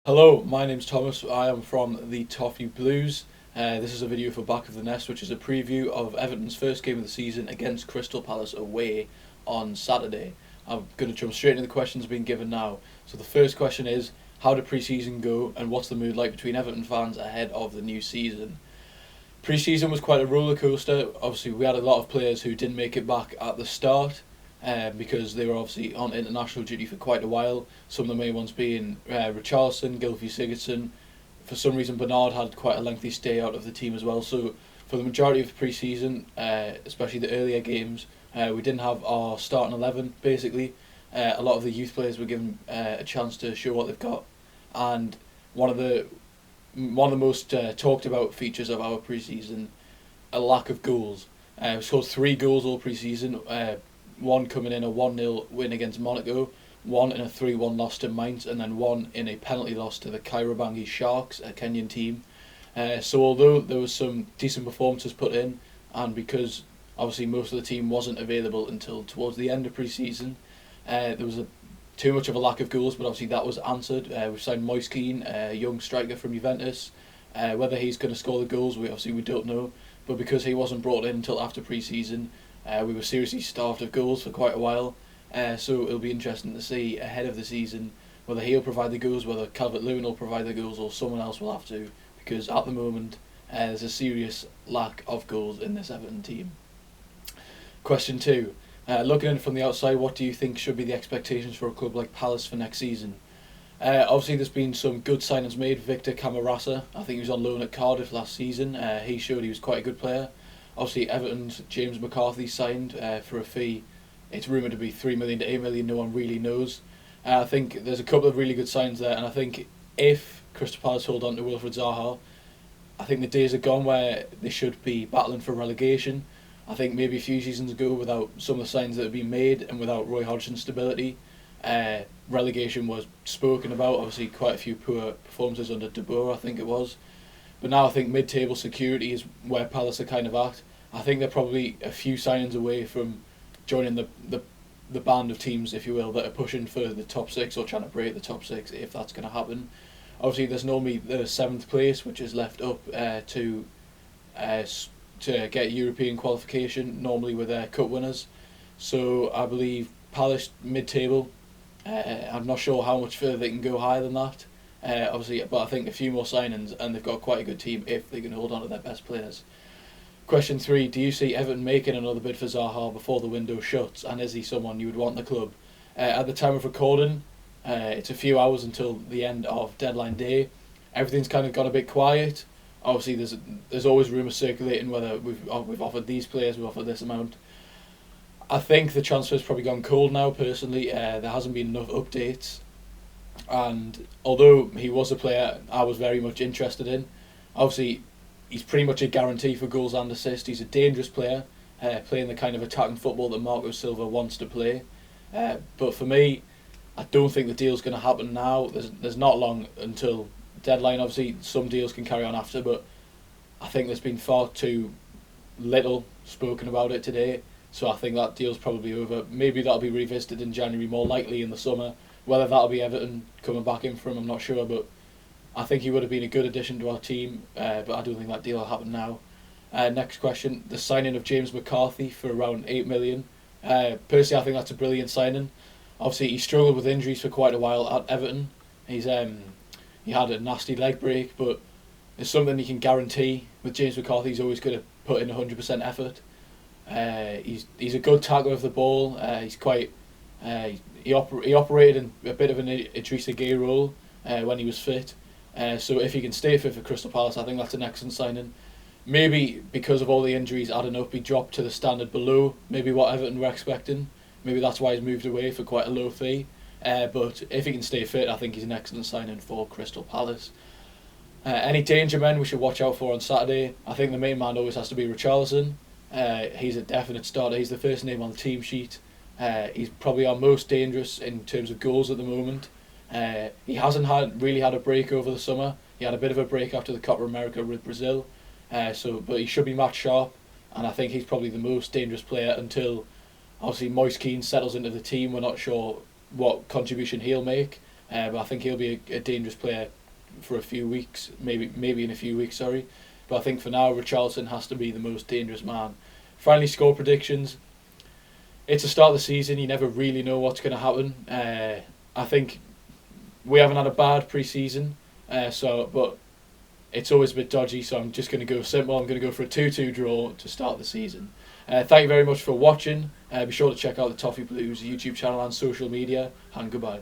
Hello, my name's Thomas. I am from the Toffee Blues. This is a video for Back of the Nest, which is a preview of Everton's first game of the season against Crystal Palace away on Saturday. I'm going to jump straight into the questions being given now. So the first question is, how did pre-season go and what's the mood like between Everton fans ahead of the new season? Pre-season was quite a roller coaster. Obviously, we had a lot of players who didn't make it back at the start because they were obviously on international duty for quite a while. Some of the main ones being Richarlison, Gylfi Sigurdsson. For some reason, Bernard had quite a lengthy stay out of the team as well. So for the majority of the pre-season, especially the earlier games, we didn't have our starting 11 basically. A lot of the youth players were given a chance to show what they've got, and one of the most talked about features of our pre-season, a lack of goals. We scored 3 goals all pre-season, one coming in a 1-0 win against Monaco, one in a 3-1 loss to Mainz, and then one in a penalty loss to the Kairobangi Sharks, a Kenyan team. So although there was some decent performances put in, and because obviously most of the team wasn't available until towards the end of pre-season, there was too much of a lack of goals, but obviously that was answered. We've signed Moise Kean, a young striker from Juventus. Whether he's going to score the goals, we don't know. But because he wasn't brought in until after pre-season, we were seriously starved of goals for quite a while. So it'll be interesting to see ahead of the season whether he'll provide the goals, whether Calvert-Lewin will provide the goals, or someone else will have to. Because at the moment, there's a serious lack of goals in this Everton team. Question 2. Looking at it from the outside, what do you think should be the expectations for a club like Palace for next season? Obviously, there's been some good signings made. Victor Camarasa, I think he was on loan at Cardiff last season. He showed he was quite a good player. Obviously, Everton's James McCarthy signed for a fee. It's rumoured to be 3 million to 8 million. No one really knows. I think there's a couple of really good signs there, and I think if Crystal Palace hold on to Wilfried Zaha, I think the days are gone where they should be battling for relegation. I think maybe a few seasons ago, without some of the signs that have been made and without Roy Hodgson's stability, relegation was spoken about. Obviously, quite a few poor performances under De Boer, I think it was. But now I think mid-table security is where Palace are kind of at. I think they're probably a few signings away from joining the band of teams, if you will, that are pushing for the top 6 or trying to break the top 6, if that's going to happen. Obviously, there's normally the 7th place, which is left up to get European qualification, normally with their cup winners. So I believe Palace mid-table. I'm not sure how much further they can go higher than that. Obviously, but I think a few more signings and they've got quite a good team if they can hold on to their best players. Question 3, do you see Everton making another bid for Zaha before the window shuts, and is he someone you would want in the club? At the time of recording, it's a few hours until the end of deadline day. Everything's kind of gone a bit quiet. Obviously, there's always rumours circulating whether we've offered these players, we've offered this amount. I think the transfer's probably gone cold now, personally. There hasn't been enough updates. And although he was a player I was very much interested in, obviously he's pretty much a guarantee for goals and assists. He's a dangerous player, playing the kind of attacking football that Marco Silva wants to play. But for me, I don't think the deal's going to happen now. There's not long until deadline. Obviously, some deals can carry on after, but I think there's been far too little spoken about it today. So I think that deal's probably over. Maybe that'll be revisited in January, more likely in the summer. Whether that'll be Everton coming back in for him, I'm not sure, but I think he would have been a good addition to our team, but I don't think that deal will happen now. Next question, the signing of James McCarthy for around 8 million. Personally, I think that's a brilliant signing. Obviously, he struggled with injuries for quite a while at Everton. He had a nasty leg break, but it's something you can guarantee with James McCarthy. He's always going to put in 100% effort. He's a good tackler of the ball. He's quite. He operated in a bit of an Idrissa Gueye role when he was fit. So if he can stay fit for Crystal Palace, I think that's an excellent signing. Maybe because of all the injuries adding up, he dropped to the standard below maybe what Everton were expecting. Maybe that's why he's moved away for quite a low fee. But if he can stay fit, I think he's an excellent signing for Crystal Palace. Any danger men we should watch out for on Saturday? I think the main man always has to be Richarlison. He's a definite starter. He's the first name on the team sheet. He's probably our most dangerous in terms of goals at the moment. He hasn't really had a break over the summer. He had a bit of a break after the Copa America with Brazil. But he should be match sharp, and I think he's probably the most dangerous player until obviously Moise Kean settles into the team. We're not sure what contribution he'll make, but I think he'll be a dangerous player for a few weeks, maybe in a few weeks, sorry. But I think for now, Richarlison has to be the most dangerous man. Finally, score predictions. It's the start of the season. You never really know what's going to happen. I think we haven't had a bad pre-season, but it's always a bit dodgy. So I'm just going to go simple. I'm going to go for a 2-2 draw to start the season. Thank you very much for watching. Be sure to check out the Toffee Blues YouTube channel and social media. And goodbye.